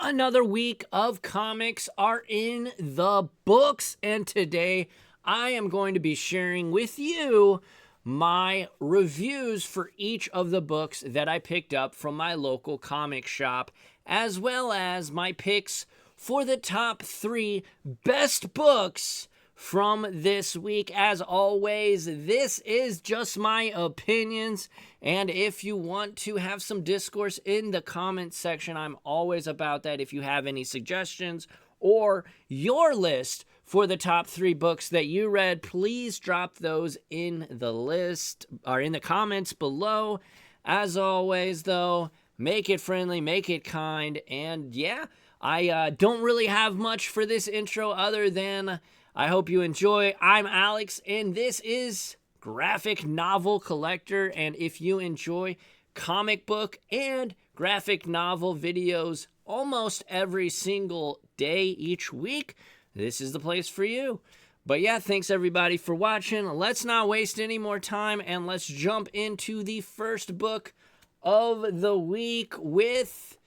Another week of comics are in the books, and today I am going to be sharing with you my reviews for each of the books that I picked up from my local comic shop, as well as my picks for the top 3 best books from this week. As always, this is just my opinions, and if you want to have some discourse in the comments section, I'm always about that. If you have any suggestions or your list for the top 3 books that you read, please drop those in the list or in the comments below. As always, though, make it friendly, make it kind, and yeah, I don't really have much for this intro other than I hope you enjoy. I'm Alex, and this is Graphic Novel Collector, and if you enjoy comic book and graphic novel videos almost every single day each week, this is the place for you. But yeah, thanks everybody for watching. Let's not waste any more time, and let's jump into the first book of the week with...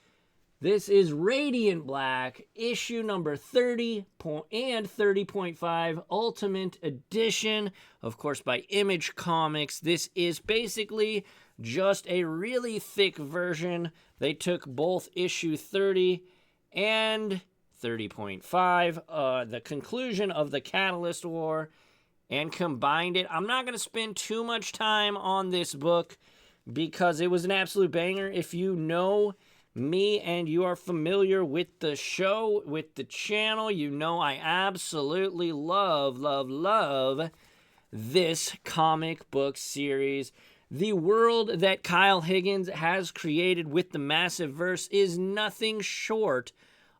This is Radiant Black, issue number 30 and 30.5, Ultimate Edition, of course by Image Comics. This is basically just a really thick version. They took both issue 30 and 30.5, the conclusion of the Catalyst War, and combined it. I'm not going to spend too much time on this book because it was an absolute banger. If you know me and you are familiar with the show, with the channel, you know I absolutely love this comic book series. The world that Kyle Higgins has created with the Massive Verse is nothing short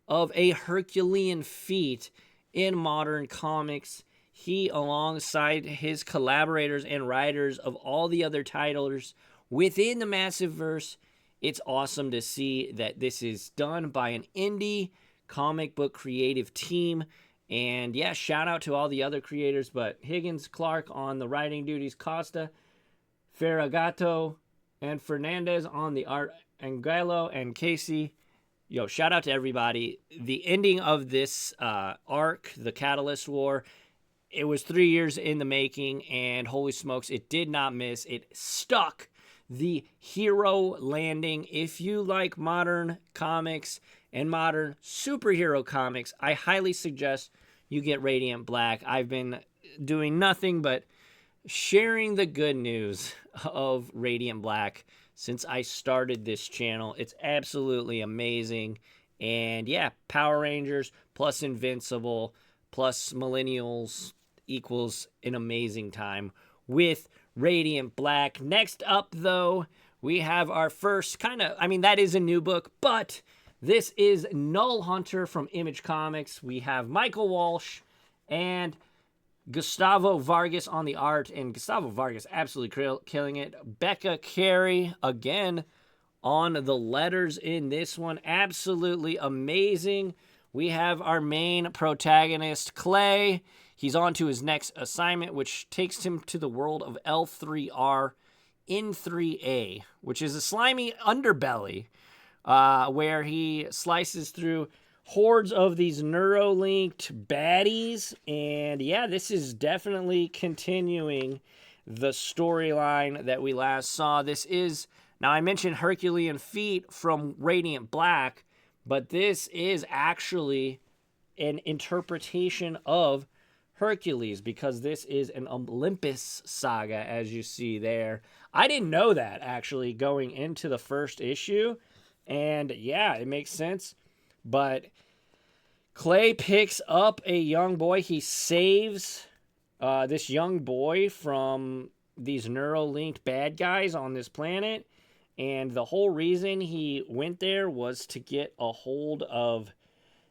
of a Herculean feat in modern comics. He, alongside his collaborators and writers of all the other titles within the Massive Verse, it's awesome to see that this is done by an indie comic book creative team. And yeah, shout out to all the other creators, but Higgins, Clark on the writing duties, Costa, Ferragato, and Fernandez on the art, Angelo and Casey. Yo, shout out to everybody. The ending of this arc, the Catalyst War, it was 3 years in the making, and holy smokes, it did not miss. It stuck. The hero landing. If you like modern comics and modern superhero comics, I highly suggest you get Radiant Black. I've been doing nothing but sharing the good news of Radiant Black since I started this channel. It's absolutely amazing. And yeah, Power Rangers plus Invincible plus Millennials equals an amazing time with Radiant Black. Next up, though, we have our first that is a new book, but this is Null Hunter from Image Comics. We have Michael Walsh and Gustavo Vargas on the art, and Gustavo Vargas absolutely killing it. Becca Carey, again, on the letters in this one. Absolutely amazing. We have our main protagonist, Clay. He's on to his next assignment, which takes him to the world of L3R in 3A, which is a slimy underbelly where he slices through hordes of these neuro-linked baddies. And yeah, this is definitely continuing the storyline that we last saw. This is, now I mentioned Herculean feat from Radiant Black, but this is actually an interpretation of Hercules, because this is an Olympus saga, as you see there. I didn't know that, actually, going into the first issue, and yeah, it makes sense. But Clay picks up a young boy. He saves this young boy from these neuro-linked bad guys on this planet, and the whole reason he went there was to get a hold of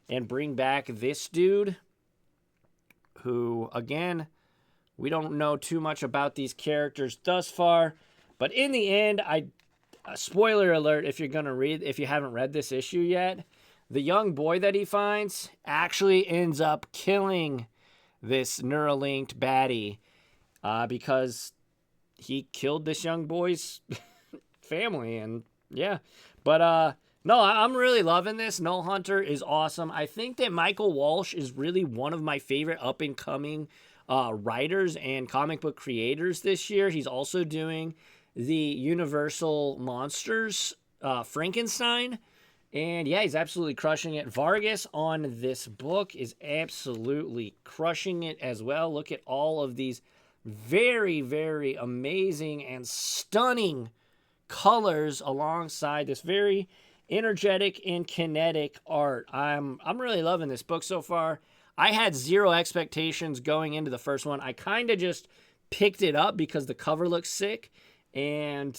and bring back this dude, who, again, we don't know too much about these characters thus far, but in the end, spoiler alert if you haven't read this issue yet, the young boy that he finds actually ends up killing this Neuralinked baddie because he killed this young boy's family, and yeah. But No, I'm really loving this. Null Hunter is awesome. I think that Michael Walsh is really one of my favorite up and coming writers and comic book creators this year. He's also doing the Universal Monsters Frankenstein. And yeah, he's absolutely crushing it. Vargas on this book is absolutely crushing it as well. Look at all of these very, very amazing and stunning colors alongside this very energetic and kinetic art. I'm really loving this book so far. I had zero expectations going into the first one. I kind of just picked it up because the cover looks sick. And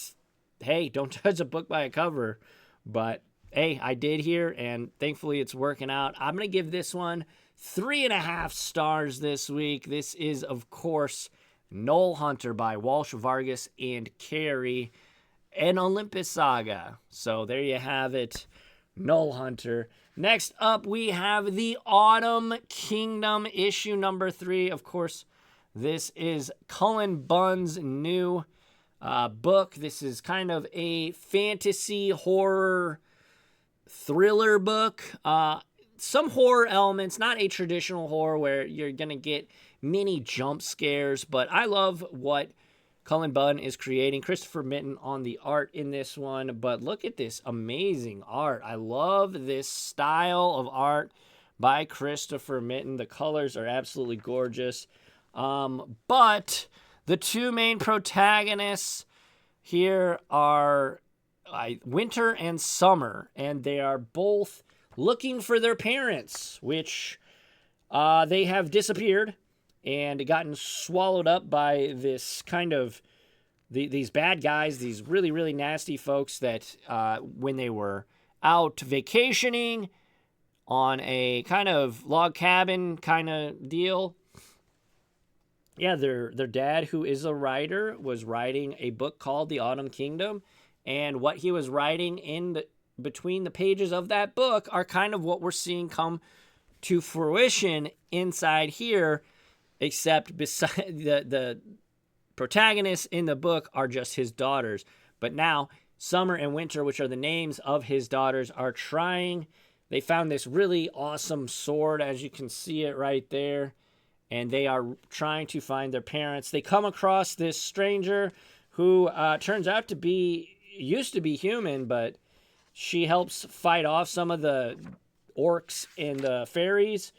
hey, don't judge a book by a cover. But hey, I did here, and thankfully it's working out. I'm going to give this one 3.5 stars this week. This is, of course, Null Hunter by Walsh, Vargas, and Cary, an Olympus saga. So there you have it, Null Hunter. Next up, we have the Autumn Kingdom, issue number 3. Of course, this is Cullen Bunn's new book. This is kind of a fantasy horror thriller book. Some horror elements, not a traditional horror where you're going to get many jump scares, but I love what Cullen Bunn is creating. Christopher Mitten on the art in this one, but look at this amazing art. I love this style of art by Christopher Mitten. The colors are absolutely gorgeous. But the two main protagonists here are Winter and Summer, and they are both looking for their parents, which they have disappeared and gotten swallowed up by this kind of these bad guys, these really, really nasty folks that when they were out vacationing on a kind of log cabin kind of deal. Yeah, their dad, who is a writer, was writing a book called The Autumn Kingdom, and what he was writing between the pages of that book are kind of what we're seeing come to fruition inside here, except beside the protagonists in the book are just his daughters. But now Summer and Winter, which are the names of his daughters, are trying. They found this really awesome sword, as you can see it right there, and they are trying to find their parents. They come across this stranger who turns out to used to be human, but she helps fight off some of the orcs and the fairies,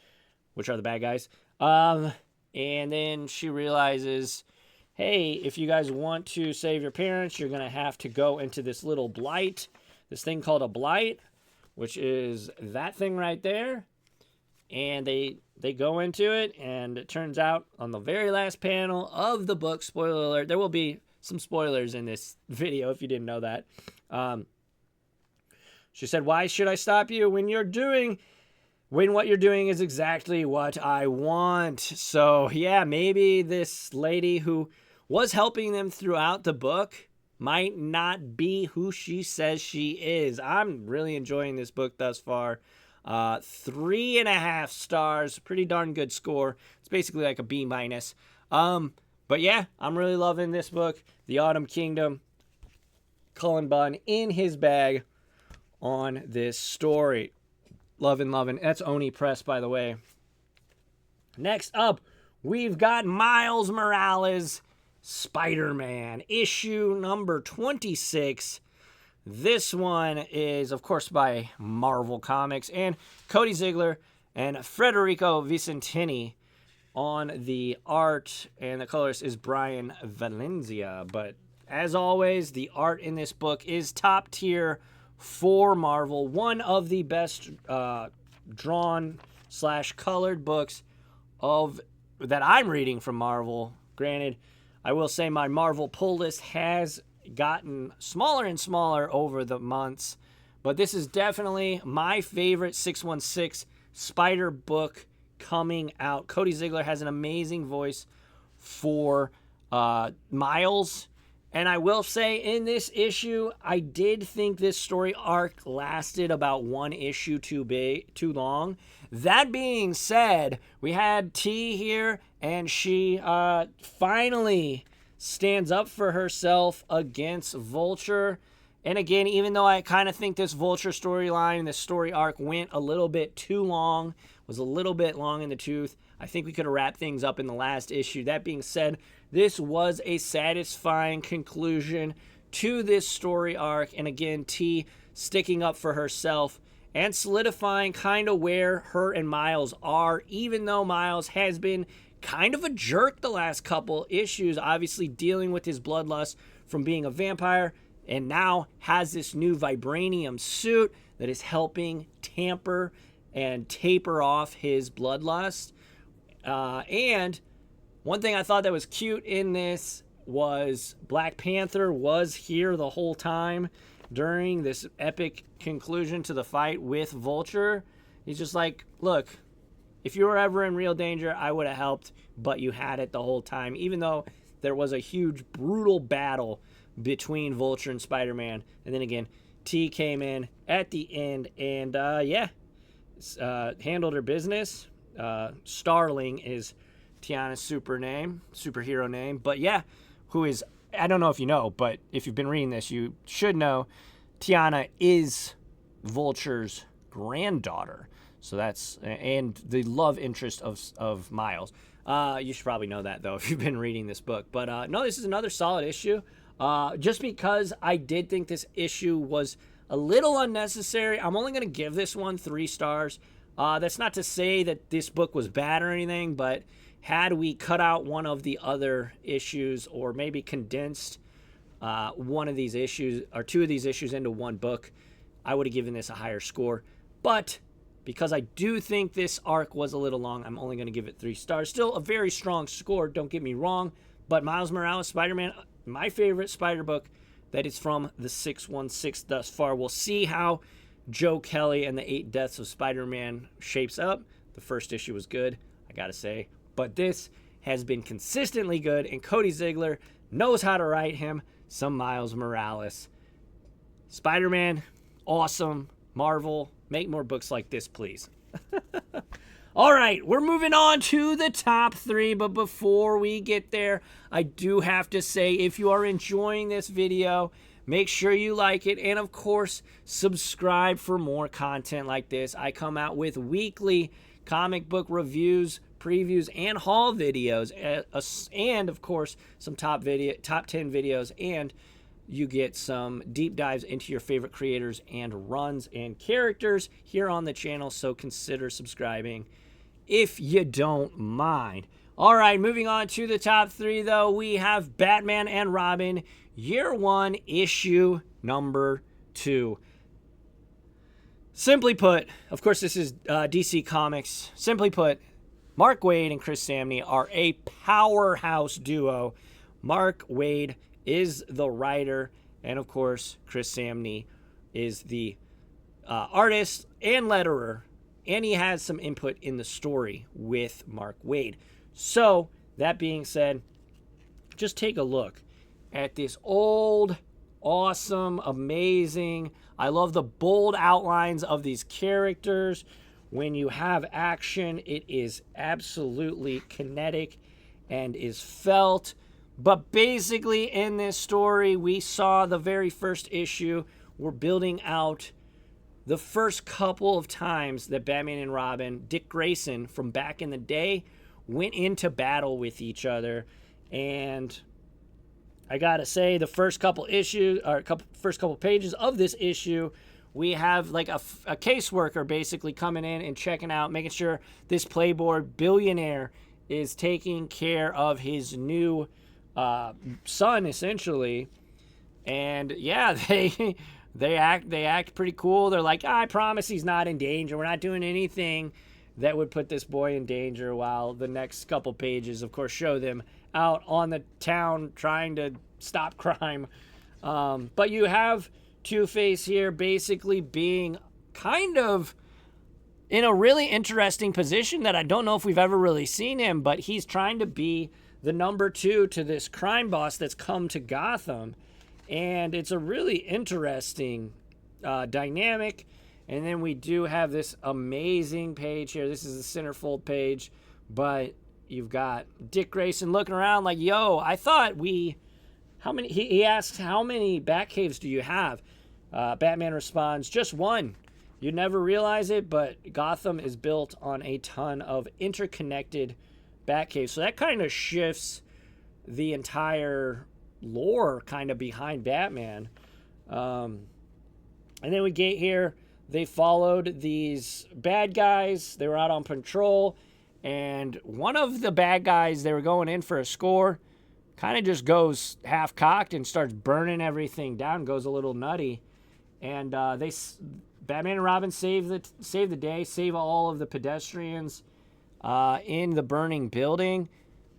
which are the bad guys. And then she realizes, hey, if you guys want to save your parents, you're going to have to go into this little blight, this thing called a blight, which is that thing right there. And they go into it, and it turns out on the very last panel of the book, spoiler alert, there will be some spoilers in this video if you didn't know that. She said, why should I stop you when what you're doing is exactly what I want? So yeah, maybe this lady who was helping them throughout the book might not be who she says she is. I'm really enjoying this book thus far. 3.5 stars, pretty darn good score. It's basically like a B-. But yeah, I'm really loving this book, The Autumn Kingdom. Cullen Bunn in his bag on this story. Loving. That's Oni Press, by the way. Next up, we've got Miles Morales, Spider-Man, issue number 26. This one is, of course, by Marvel Comics, and Cody Ziegler and Federico Vicentini on the art, and the colorist is Brian Valencia. But as always, the art in this book is top tier for Marvel. One of the best drawn/colored books that I'm reading from Marvel. Granted, I will say my Marvel pull list has gotten smaller and smaller over the months, but this is definitely my favorite 616 Spider book coming out. Cody Ziegler has an amazing voice for Miles, and I will say in this issue, I did think this story arc lasted about one issue too long. That being said, we had T here, and she finally stands up for herself against Vulture, And again, even though I kind of think this Vulture storyline, this story arc went a little bit too long, was a little bit long in the tooth, I think we could have wrapped things up in the last issue. That being said, this was a satisfying conclusion to this story arc. And again, T sticking up for herself and solidifying kind of where her and Miles are, even though Miles has been kind of a jerk the last couple issues, obviously dealing with his bloodlust from being a vampire, and now has this new vibranium suit that is helping tamper and taper off his bloodlust. And one thing I thought that was cute in this was Black Panther was here the whole time during this epic conclusion to the fight with Vulture. He's just like, look, if you were ever in real danger, I would have helped, but you had it the whole time, even though there was a huge, brutal battle between Vulture and Spider-Man. And then again, T came in at the end and, handled her business. Starling is Tiana's superhero name. But yeah, who is, I don't know if you know, but if you've been reading this, you should know Tiana is Vulture's granddaughter. So that's, and the love interest of Miles. You should probably know that, though, if you've been reading this book. But no, this is another solid issue. Just because I did think this issue was a little unnecessary, I'm only going to give this one 3 stars. That's not to say that this book was bad or anything, but had we cut out one of the other issues or maybe condensed one of these issues or 2 of these issues into one book, I would have given this a higher score. But because I do think this arc was a little long, I'm only going to give it 3 stars. Still a very strong score, don't get me wrong. But Miles Morales, Spider-Man, my favorite Spider book that is from the 616 thus far. We'll see how Joe Kelly and the 8 Deaths of Spider-Man shapes up. The first issue was good, I gotta say. But this has been consistently good, and Cody Ziegler knows how to write him some Miles Morales. Spider-Man, awesome. Marvel, make more books like this, please. All right, we're moving on to the top 3, but before we get there, I do have to say, if you are enjoying this video, make sure you like it, and of course, subscribe for more content like this. I come out with weekly comic book reviews, previews, and haul videos, and of course, some top 10 videos, and you get some deep dives into your favorite creators and runs and characters here on the channel, so consider subscribing if you don't mind. All right, moving on to the top 3, though, we have Batman and Robin, Year 1, Issue number 2. Simply put, of course, this is DC Comics. Simply put, Mark Waid and Chris Samnee are a powerhouse duo. Mark Waid is the writer, and of course, Chris Samnee is the artist and letterer, and he has some input in the story with Mark Waid. So, that being said, just take a look at this old, awesome, amazing, I love the bold outlines of these characters. When you have action, it is absolutely kinetic and is felt. But basically, in this story, we saw the very first issue. We're building out the first couple of times that Batman and Robin, Dick Grayson from back in the day, went into battle with each other. And I gotta say, the first couple issues, or first couple pages of this issue, we have like a caseworker basically coming in and checking out, making sure this playboy billionaire is taking care of his new son, essentially. And yeah, they act pretty cool. They're like, I promise he's not in danger. We're not doing anything that would put this boy in danger, while the next couple pages, of course, show them out on the town trying to stop crime. But you have Two-Face here basically being kind of in a really interesting position that I don't know if we've ever really seen him, but he's trying to be the number 2 to this crime boss that's come to Gotham. And it's a really interesting dynamic. And then we do have this amazing page here. This is the centerfold page, but you've got Dick Grayson looking around like, yo, I thought we how many, he asks, how many Batcaves do you have? Batman responds, just one. You never realize it, but Gotham is built on a ton of interconnected Batcaves. So that kind of shifts the entire lore kind of behind Batman. And then we get here. They followed these bad guys. They were out on patrol. And one of the bad guys, they were going in for a score, kind of just goes half-cocked and starts burning everything down, goes a little nutty. And Batman and Robin save the day, save all of the pedestrians in the burning building.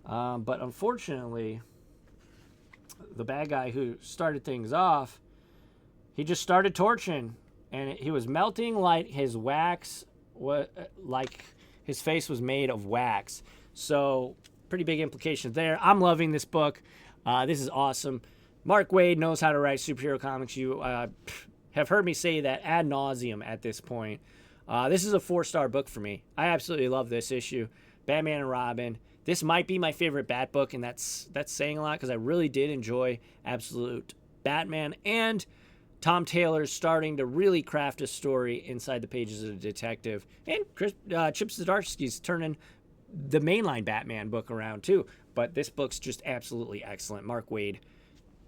But unfortunately, the bad guy who started things off, he just started torching, and he was melting like his wax, like his face was made of wax. So pretty big implications there. I'm loving this book. This is awesome. Mark Waid knows how to write superhero comics. You have heard me say that ad nauseum at this point. This is a 4-star book for me. I absolutely love this issue. Batman and Robin. This might be my favorite Bat book, and that's saying a lot because I really did enjoy Absolute Batman, and Tom Taylor's starting to really craft a story inside the pages of the detective, and Chip Zdarsky's turning the mainline Batman book around too. But this book's just absolutely excellent. Mark Waid,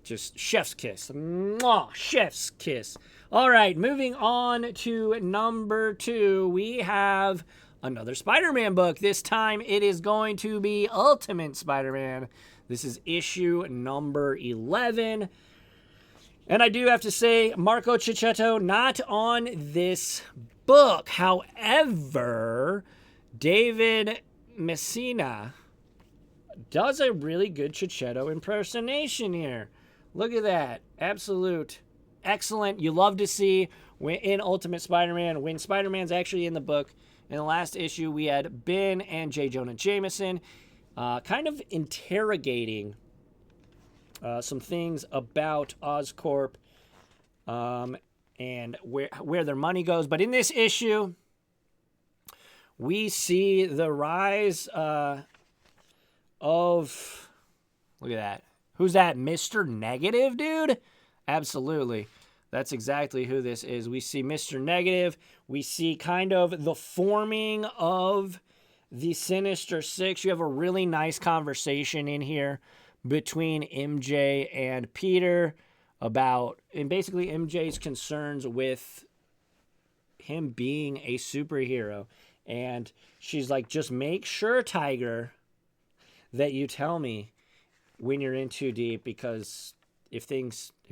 just chef's kiss. Mwah, chef's kiss. All right, moving on to number 2, we have another Spider-Man book. This time it is going to be Ultimate Spider-Man. This is issue number 11. And I do have to say, Marco Checchetto not on this book. However, David Messina does a really good Checchetto impersonation here. Look at that. Absolute excellent. You love to see in Ultimate Spider-Man when Spider-Man's actually in the book. In the last issue, we had Ben and J. Jonah Jameson kind of interrogating some things about Oscorp and where their money goes. But in this issue, we see the rise of, look at that. Who's that, Mr. Negative, dude? Absolutely. That's exactly who this is. We see Mr. Negative. We see kind of the forming of the Sinister Six. You have a really nice conversation in here between MJ and Peter about, and basically MJ's concerns with him being a superhero. And she's like, just make sure, Tiger, that you tell me when you're in too deep, because if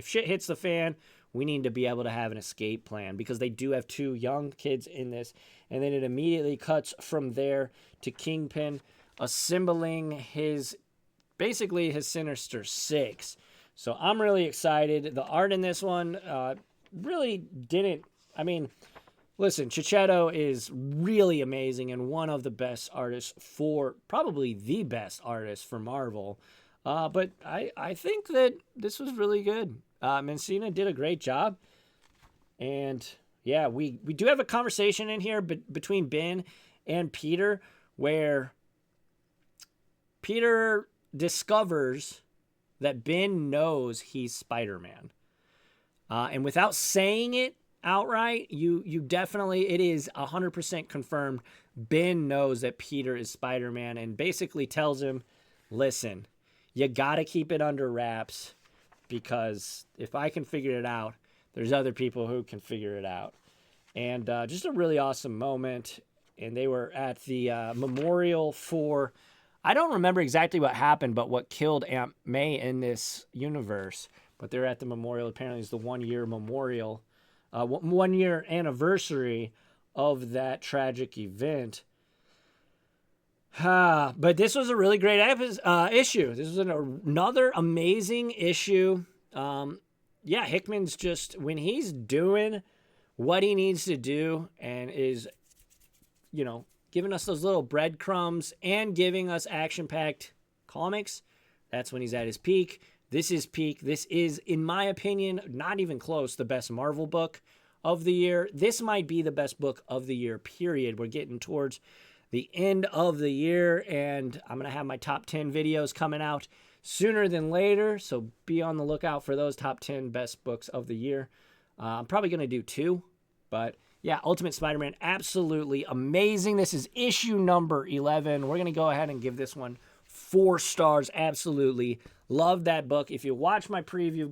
shit hits the fan, we need to be able to have an escape plan, because they do have 2 young kids in this. And then it immediately cuts from there to Kingpin assembling basically his Sinister Six. So I'm really excited. The art in this one really didn't, listen, Checchetto is really amazing and one of the best artists probably the best artist for Marvel. But I think that this was really good. Messina did a great job. And yeah, we do have a conversation in here between Ben and Peter, where Peter discovers that Ben knows he's Spider-Man. And without saying it outright, you definitely, it is 100% confirmed. Ben knows that Peter is Spider-Man and basically tells him, listen, you got to keep it under wraps, because if I can figure it out, there's other people who can figure it out. And just a really awesome moment. And they were at the memorial for, I don't remember exactly what happened, but what killed Aunt May in this universe. But they're at the memorial. Apparently it's the 1-year memorial, 1-year anniversary of that tragic event. But this was a really great issue. This was another amazing issue. Yeah, Hickman's just, when he's doing what he needs to do and is, giving us those little breadcrumbs and giving us action-packed comics, that's when he's at his peak. This is peak. This is, in my opinion, not even close, the best Marvel book of the year. This might be the best book of the year, period. We're getting towards the end of the year, and I'm going to have my top 10 videos coming out sooner than later. So be on the lookout for those top 10 best books of the year. I'm probably going to do 2, but yeah, Ultimate Spider-Man, absolutely amazing. This is issue number 11. We're going to go ahead and give this one 4 stars. Absolutely love that book. If you watch my preview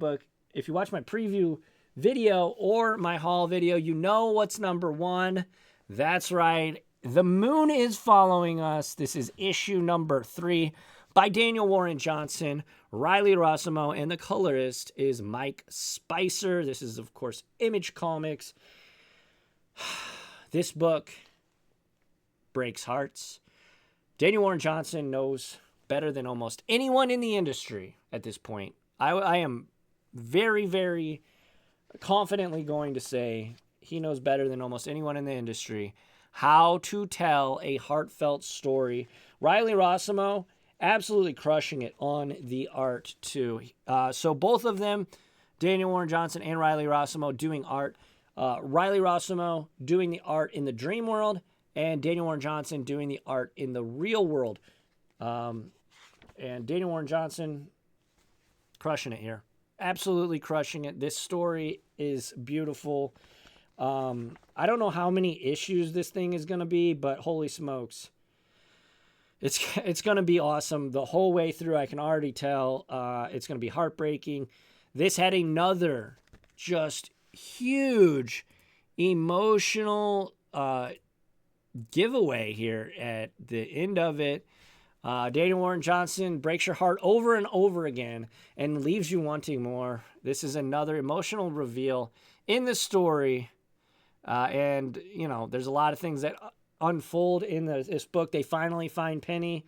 video or my haul video, you know what's number 1. That's right. The Moon is Following Us. This is issue number 3 by Daniel Warren Johnson, Riley Rossimo, and the colorist is Mike Spicer. This is, of course, Image Comics. This book breaks hearts. Daniel Warren Johnson knows better than almost anyone in the industry at this point. I am very, very confidently going to say he knows better than almost anyone in the industry how to tell a heartfelt story. Riley Rossimo absolutely crushing it on the art too. So both of them, Daniel Warren Johnson and Riley Rossimo, doing art. Riley Rossimo doing the art in the dream world, and Daniel Warren Johnson doing the art in the real world. And Daniel Warren Johnson crushing it here. Absolutely crushing it. This story is beautiful. I don't know how many issues this thing is going to be, but holy smokes. It's going to be awesome the whole way through. I can already tell. It's going to be heartbreaking. This had another just huge emotional giveaway here at the end of it. Daniel Warren Johnson breaks your heart over and over again and leaves you wanting more. This is another emotional reveal in the story. And, you know, there's a lot of things that unfold in this book. They finally find Penny.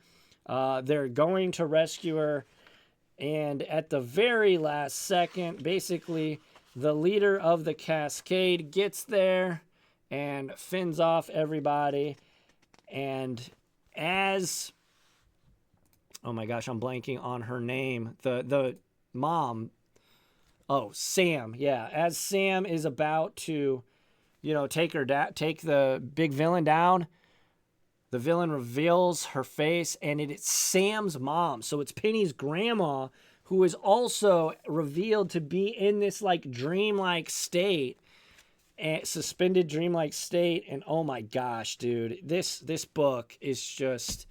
They're going to rescue her. And at the very last second, basically, the leader of the Cascade gets there and fins off everybody. And as... oh my gosh, I'm blanking on her name. The mom. Oh, Sam. Yeah, as Sam is about to, you know, take the big villain down, the villain reveals her face, and it's Sam's mom. So it's Penny's grandma, who is also revealed to be in this like dreamlike state, suspended dreamlike state. And oh my gosh, dude, this book is just.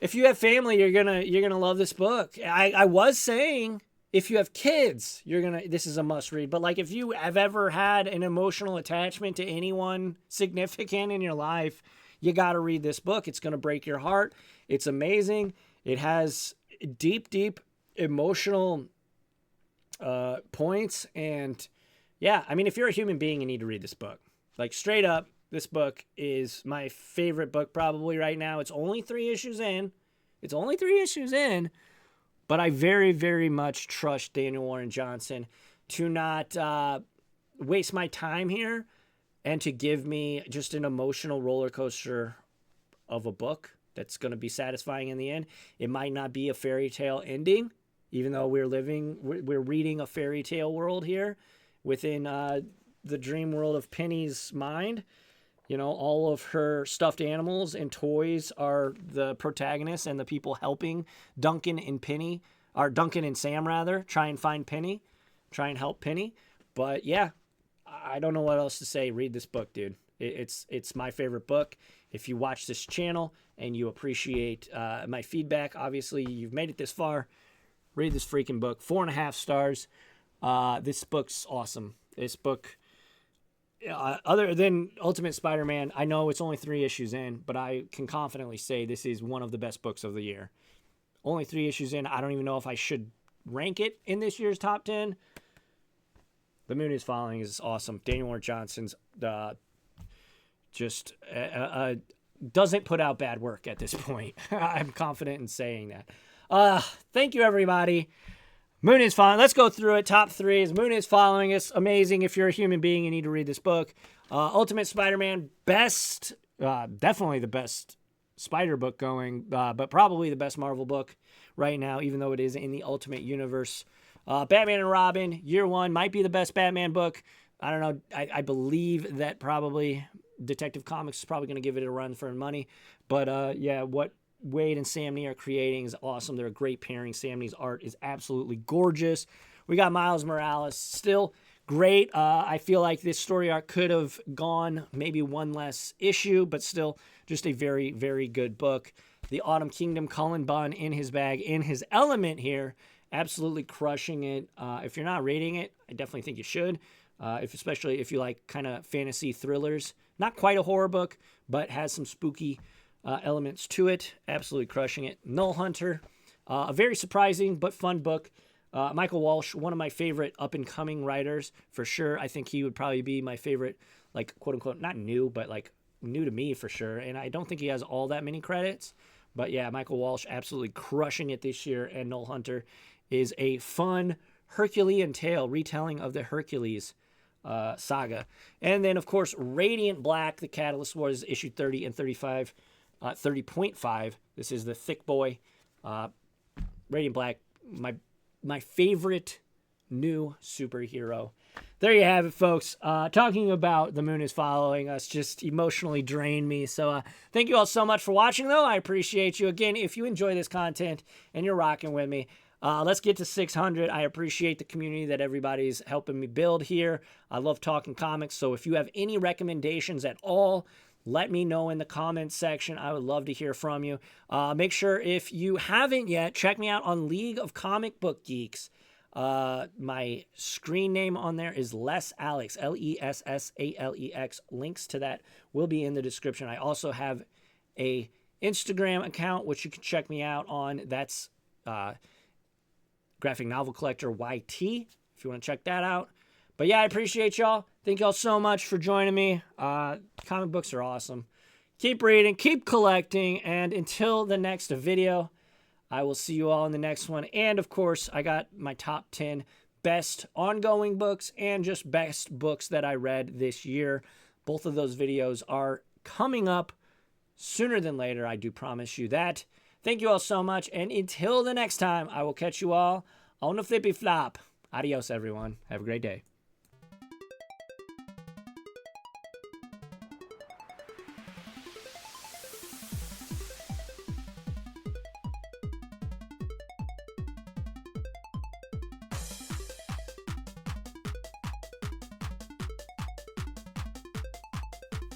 If you have family, you're gonna love this book. I was saying if you have kids, this is a must read. But like if you have ever had an emotional attachment to anyone significant in your life, you gotta read this book. It's gonna break your heart. It's amazing. It has deep emotional points, and yeah, I mean, if you're a human being, you need to read this book. Like straight up. This book is my favorite book probably right now. It's only 3 issues in. But I very, very much trust Daniel Warren Johnson to not waste my time here and to give me just an emotional roller coaster of a book that's going to be satisfying in the end. It might not be a fairy tale ending, even though we're reading a fairy tale world here within the dream world of Penny's mind. You know, all of her stuffed animals and toys are the protagonists and the people helping Duncan and Sam rather, try and find Penny, try and help Penny. But yeah, I don't know what else to say. Read this book, dude. It's my favorite book. If you watch this channel and you appreciate my feedback, obviously you've made it this far, read this freaking book. 4.5 stars. This book's awesome. This book... other than Ultimate Spider-Man, I know it's only 3 issues in, but I can confidently say this is one of the best books of the year. Only 3 issues in. I don't even know if I should rank it in this year's top 10. The Moon is Following is awesome. Daniel Warren Johnson's doesn't put out bad work at this point. I'm confident in saying that. Thank you, everybody. Moon is Following. Let's go through it. Top 3 is Moon is Following Us. Amazing. If you're a human being, you need to read this book. Ultimate Spider-Man, definitely the best Spider book going, but probably the best Marvel book right now, even though it is in the Ultimate Universe. Batman and Robin, Year One, might be the best Batman book. I don't know. I believe that probably Detective Comics is probably going to give it a run for money. But yeah, what Wade and Sam Nee are creating is awesome. They're a great pairing. Sam Nee's art is absolutely gorgeous. We got Miles Morales, still great. I feel like this story arc could have gone maybe one less issue, but still just a very, very good book. The Autumn Kingdom, Cullen Bunn in his bag, in his element here, absolutely crushing it. If you're not reading it, I definitely think you should, especially if you like kind of fantasy thrillers. Not quite a horror book, but has some spooky elements to it. Absolutely crushing it. Null Hunter, a very surprising but fun book. Michael Walsh, one of my favorite up-and-coming writers, for sure. I think he would probably be my favorite, like, quote-unquote, not new, but, like, new to me for sure. And I don't think he has all that many credits. But, yeah, Michael Walsh absolutely crushing it this year. And Null Hunter is a fun Herculean tale, retelling of the Hercules saga. And then, of course, Radiant Black, The Catalyst Wars, issue 30 and 35, 30.5. This is the thick boy. Radiant Black, my favorite new superhero. There you have it, folks. Talking about The Moon is Following Us just emotionally drained me. So thank you all so much for watching, though. I appreciate you. Again, if you enjoy this content and you're rocking with me, let's get to 600. I appreciate the community that everybody's helping me build here. I love talking comics. So if you have any recommendations at all, let me know in the comments section. I would love to hear from you. Make sure, if you haven't yet, check me out on League of Comic Book Geeks. My screen name on there is Les Alex, Lessalex. Links to that will be in the description. I also have a Instagram account, which you can check me out on. That's Graphic Novel Collector YT, if you want to check that out. But yeah, I appreciate y'all. Thank y'all so much for joining me. Comic books are awesome. Keep reading, keep collecting, and until the next video, I will see you all in the next one. And of course, I got my top 10 best ongoing books and just best books that I read this year. Both of those videos are coming up sooner than later. I do promise you that. Thank you all so much. And until the next time, I will catch you all on the flippy flop. Adios, everyone. Have a great day.